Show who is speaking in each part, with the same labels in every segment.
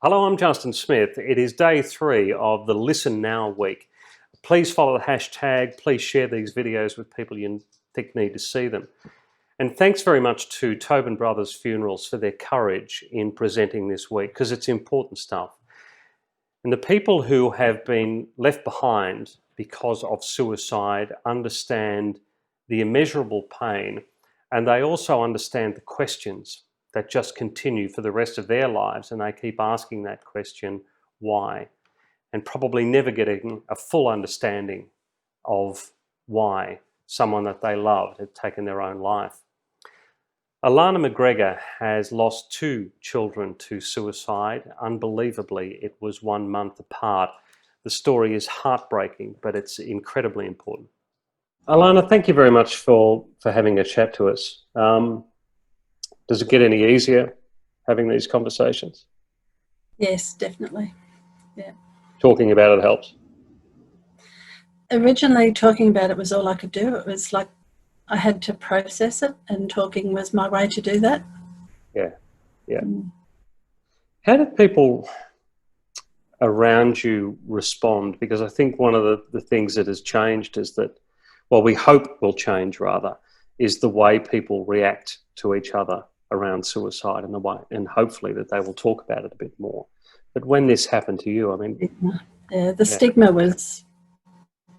Speaker 1: Hello, I'm Justin Smith. It is day 3 of the Listen Now week. Please follow the hashtag. Please share these videos with people you think need to see them. And thanks very much to Tobin Brothers Funerals for their courage in presenting this week, because it's important stuff. And the people who have been left behind because of suicide understand the immeasurable pain, and they also understand the questions that just continue for the rest of their lives, and they keep asking that question, why? And probably never getting a full understanding of why someone that they loved had taken their own life. Alannah McGregor has lost 2 children to suicide. Unbelievably, it was 1 month apart. The story is heartbreaking, but it's incredibly important. Alannah, thank you very much for having a chat to us. Does it get any easier having these conversations?
Speaker 2: Yes, definitely. Yeah.
Speaker 1: Talking about it helps.
Speaker 2: Originally, talking about it was all I could do. It was like I had to process it, and talking was my way to do that.
Speaker 1: Yeah. How did people around you respond? Because I think one of the things that has changed is that, well, we hope will change rather, is the way people react to each other around suicide, and the way, and hopefully that they will talk about it a bit more. But when this happened to you, I mean,
Speaker 2: the stigma was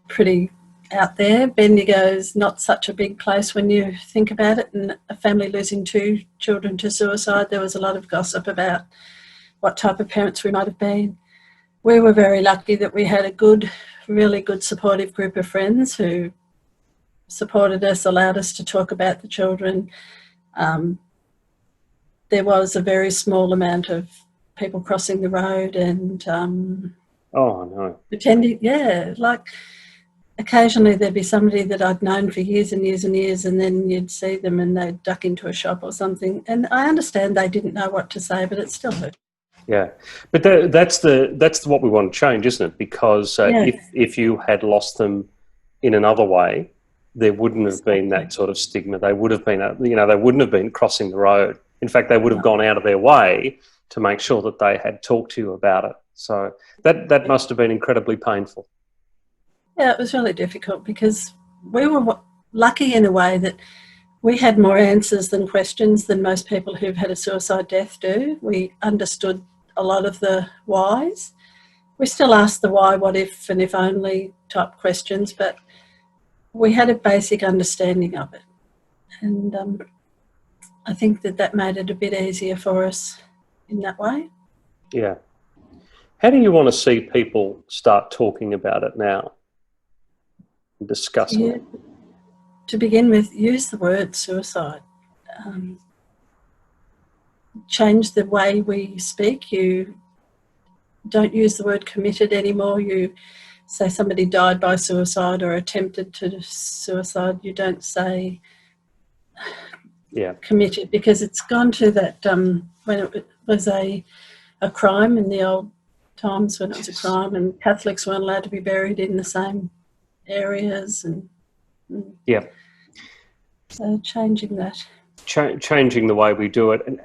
Speaker 2: pretty out there. Bendigo's not such a big place when you think about it, and a family losing 2 children to suicide, there was a lot of gossip about what type of parents we might have been. We were very lucky that we had a good, really good supportive group of friends who supported us, allowed us to talk about the children. There was a very small amount of people crossing the road and
Speaker 1: oh no,
Speaker 2: pretending, like occasionally there'd be somebody that I'd known for years and years and years, and then you'd see them and they'd duck into a shop or something. And I understand they didn't know what to say, but it still hurt.
Speaker 1: Yeah, but that's what we want to change, isn't it? Because if you had lost them in another way, there wouldn't have been that sort of stigma. They would have been, they wouldn't have been crossing the road. In fact, they would have gone out of their way to make sure that they had talked to you about it. So that must have been incredibly painful.
Speaker 2: Yeah, it was really difficult because we were lucky in a way that we had more answers than questions than most people who've had a suicide death do. We understood a lot of the whys. We still ask the why, what if, and if only type questions, but we had a basic understanding of it. And I think that made it a bit easier for us in that way.
Speaker 1: Yeah. How do you want to see people start talking about it now and discussing it?
Speaker 2: To begin with, use the word suicide. Change the way we speak. You don't use the word committed anymore. You say somebody died by suicide or attempted to suicide. You don't say committed, because it's gone to that when it was a crime in the old times, when it was a crime and Catholics weren't allowed to be buried in the same areas. And so changing that.
Speaker 1: Changing the way we do it. And,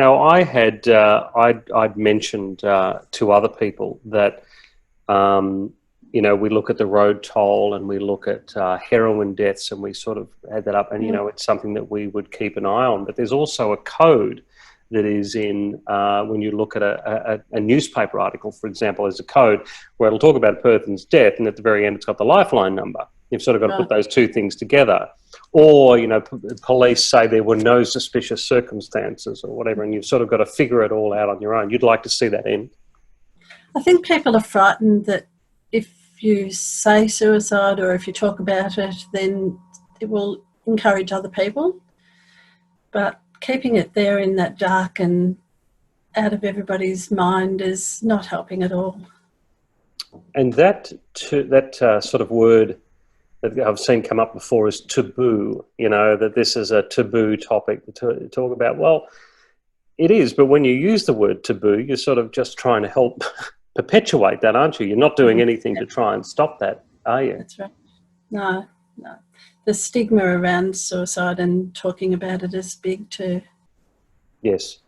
Speaker 1: I had, I'd mentioned to other people that, we look at the road toll and we look at heroin deaths, and we sort of add that up, and, it's something that we would keep an eye on. But there's also a code that is in, when you look at a newspaper article, for example, there's a code where it'll talk about a person's death, and at the very end it's got the Lifeline number. You've sort of got to put those 2 things together. Or, police say there were no suspicious circumstances or whatever, and you've sort of got to figure it all out on your own. You'd like to see that end?
Speaker 2: I think people are frightened that if you say suicide or if you talk about it, then it will encourage other people. But keeping it there in that dark and out of everybody's mind is not helping at all.
Speaker 1: And that sort of word that I've seen come up before is taboo, that this is a taboo topic to talk about. Well, it is, but when you use the word taboo, you're sort of just trying to help perpetuate that, aren't you? You're not doing anything to try and stop that, are you?
Speaker 2: That's right. No. The stigma around suicide and talking about it is big too.
Speaker 1: Yes.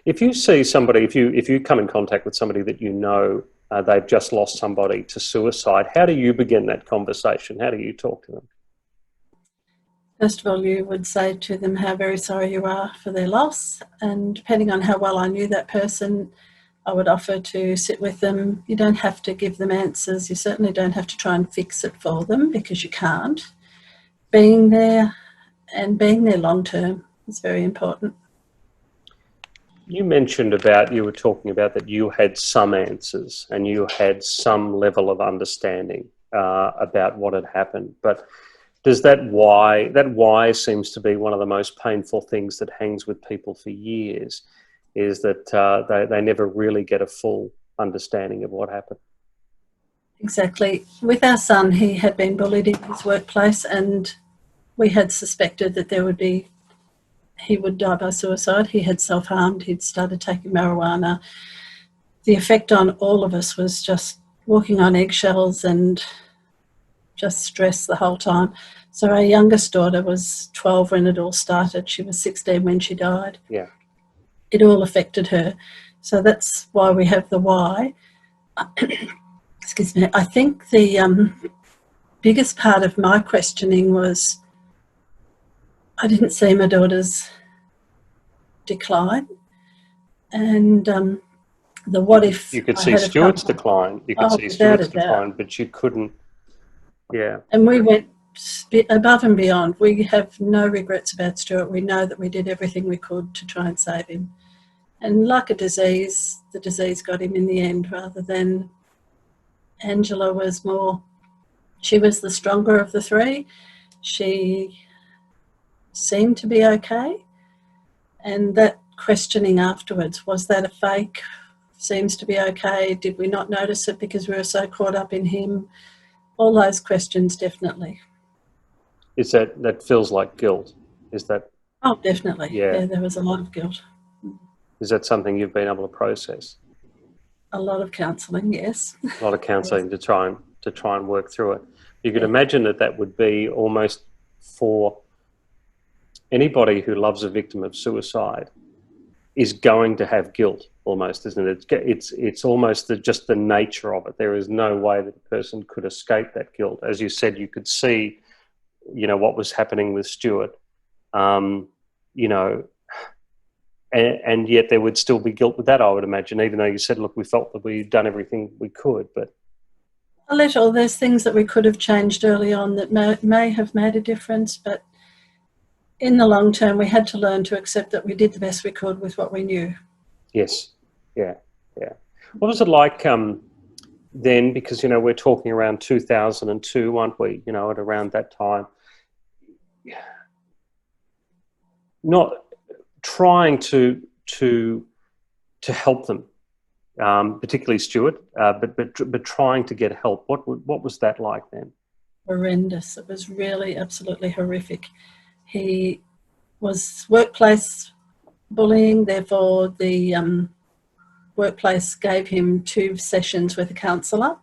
Speaker 1: If you see somebody, if you come in contact with somebody that you know they've just lost somebody to suicide, how do you begin that conversation? How do you talk to them?
Speaker 2: First of all, you would say to them how very sorry you are for their loss, and depending on how well I knew that person, I would offer to sit with them. You don't have to give them answers. You certainly don't have to try and fix it for them, because you can't. Being there and being there long term is very important.
Speaker 1: You mentioned you were talking about that you had some answers and you had some level of understanding about what had happened, but does that why seems to be one of the most painful things that hangs with people for years, is that they never really get a full understanding of what happened.
Speaker 2: Exactly. With our son, he had been bullied in his workplace, and we had suspected that he would die by suicide. He had self-harmed. He'd started taking marijuana. The effect on all of us was just walking on eggshells and just stress the whole time. So our youngest daughter was 12 when it all started. She was 16 when she died.
Speaker 1: Yeah.
Speaker 2: It all affected her. So that's why we have the why. Excuse me. I think the biggest part of my questioning was I didn't see my daughter's decline, and the what if.
Speaker 1: You could see Stuart's decline. You could see Stuart's decline, but you couldn't. Yeah.
Speaker 2: And we went above and beyond. We have no regrets about Stuart. We know that we did everything we could to try and save him. And like a disease, the disease got him in the end, rather than Angela was more, she was the stronger of the three. She seemed to be okay. And that questioning afterwards, was that a fake? Seems to be okay. Did we not notice it because we were so caught up in him? All those questions, definitely.
Speaker 1: Is that feels like guilt? Is that?
Speaker 2: Oh, definitely.
Speaker 1: Yeah,
Speaker 2: there was a lot of guilt.
Speaker 1: Is that something you've been able to process?
Speaker 2: A lot of counselling, yes.
Speaker 1: A lot of counselling to try and work through it. You could imagine that would be almost for anybody who loves a victim of suicide is going to have guilt, almost, isn't it? It's almost just the nature of it. There is no way that a person could escape that guilt. As you said, you could see, what was happening with Stuart, and yet there would still be guilt with that, I would imagine, even though you said, look, we felt that we'd done everything we could, but.
Speaker 2: A little. There's things that we could have changed early on that may have made a difference, but in the long term, we had to learn to accept that we did the best we could with what we knew.
Speaker 1: Yes. Yeah. What was it like then? Because, we're talking around 2002, aren't we? At around that time. Not trying to help them, particularly Stuart, but trying to get help. What was that like then?
Speaker 2: Horrendous. It was really absolutely horrific. He was workplace bullying, therefore the workplace gave him 2 sessions with a counsellor,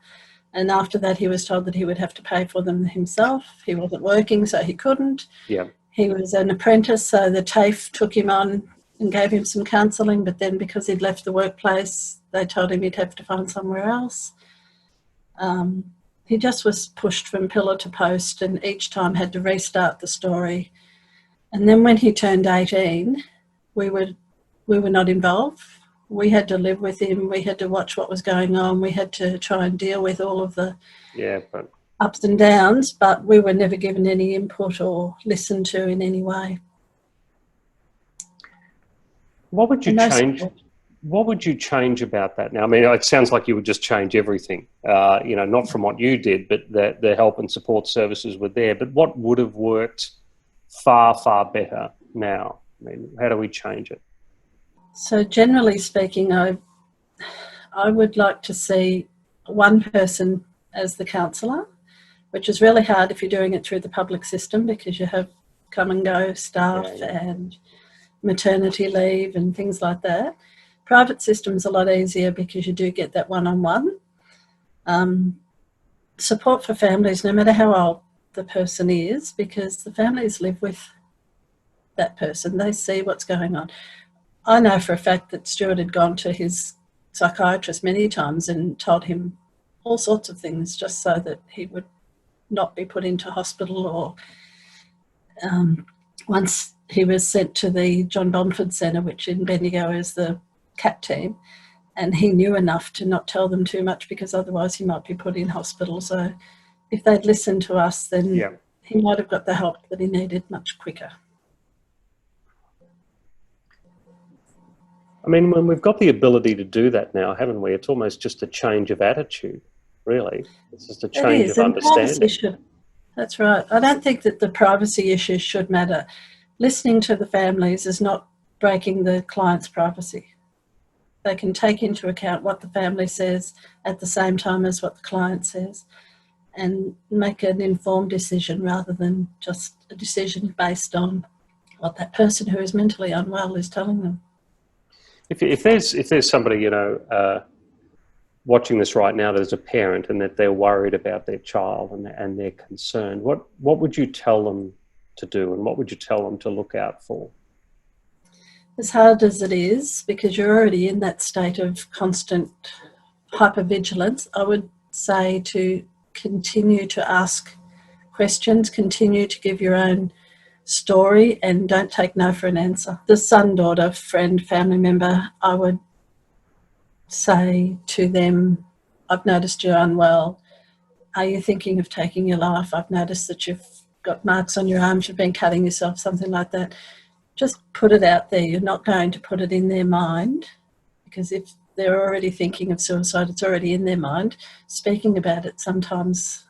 Speaker 2: and after that he was told that he would have to pay for them himself. He wasn't working, so he couldn't.
Speaker 1: Yeah.
Speaker 2: He was an apprentice, so the TAFE took him on and gave him some counselling, but then because he'd left the workplace, they told him he'd have to find somewhere else. He just was pushed from pillar to post, and each time had to restart the story. And then when he turned 18, we were not involved. We had to live with him. We had to watch what was going on. We had to try and deal with all of the ups and downs, but we were never given any input or listened to in any way.
Speaker 1: What would you change? What would you change about that now? I mean, it sounds like you would just change everything, not from what you did, but the help and support services were there. But what would have worked far, far better now? I mean, how do we change it?
Speaker 2: So generally speaking, I would like to see one person as the counsellor, which is really hard if you're doing it through the public system because you have come and go staff and maternity leave and things like that. Private system's a lot easier because you do get that one-on-one. Support for families, no matter how old the person is, because the families live with that person. They see what's going on. I know for a fact that Stuart had gone to his psychiatrist many times and told him all sorts of things just so that he would not be put into hospital, or once he was sent to the John Bomford Centre, which in Bendigo is the CAT team, and he knew enough to not tell them too much because otherwise he might be put in hospital. So if they'd listened to us, then he might have got the help that he needed much quicker.
Speaker 1: I mean, when we've got the ability to do that now, haven't we? It's almost just a change of attitude, really. It's just a change of understanding.
Speaker 2: That's right. I don't think that the privacy issues should matter. Listening to the families is not breaking the client's privacy. They can take into account what the family says at the same time as what the client says and make an informed decision rather than just a decision based on what that person who is mentally unwell is telling them.
Speaker 1: If there's somebody, watching this right now that is a parent and that they're worried about their child and they're concerned, what would you tell them to do, and what would you tell them to look out for?
Speaker 2: As hard as it is, because you're already in that state of constant hypervigilance, I would say to continue to ask questions, continue to give your own story, and don't take no for an answer. The son, daughter, friend, family member, I would say to them, I've noticed you're unwell. Are you thinking of taking your life? I've noticed that you've got marks on your arms, you've been cutting yourself, something like that. Just put it out there. You're not going to put it in their mind, because if they're already thinking of suicide, it's already in their mind. Speaking about it sometimes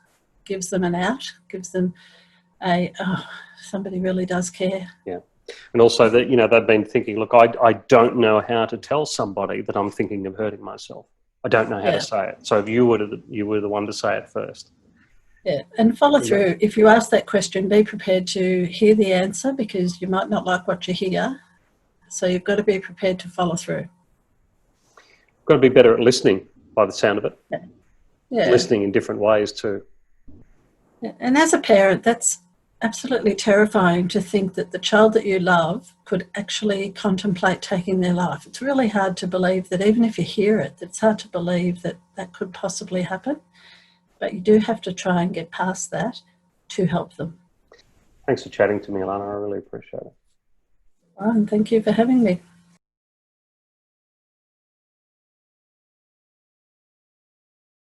Speaker 2: gives them an out, gives them somebody really does care.
Speaker 1: Yeah. And also that, they've been thinking, look, I don't know how to tell somebody that I'm thinking of hurting myself. I don't know how to say it. So if you were the one to say it first.
Speaker 2: Yeah, and follow through. If you ask that question, be prepared to hear the answer, because you might not like what you hear. So you've got to be prepared to follow through.
Speaker 1: Got to be better at listening, by the sound of it.
Speaker 2: Yeah.
Speaker 1: Listening in different ways too.
Speaker 2: Yeah. And as a parent, that's absolutely terrifying to think that the child that you love could actually contemplate taking their life. It's really hard to believe that, even if you hear it, it's hard to believe that that could possibly happen. But you do have to try and get past that to help them.
Speaker 1: Thanks for chatting to me, Alannah. I really appreciate it.
Speaker 2: Well, and thank you for having me.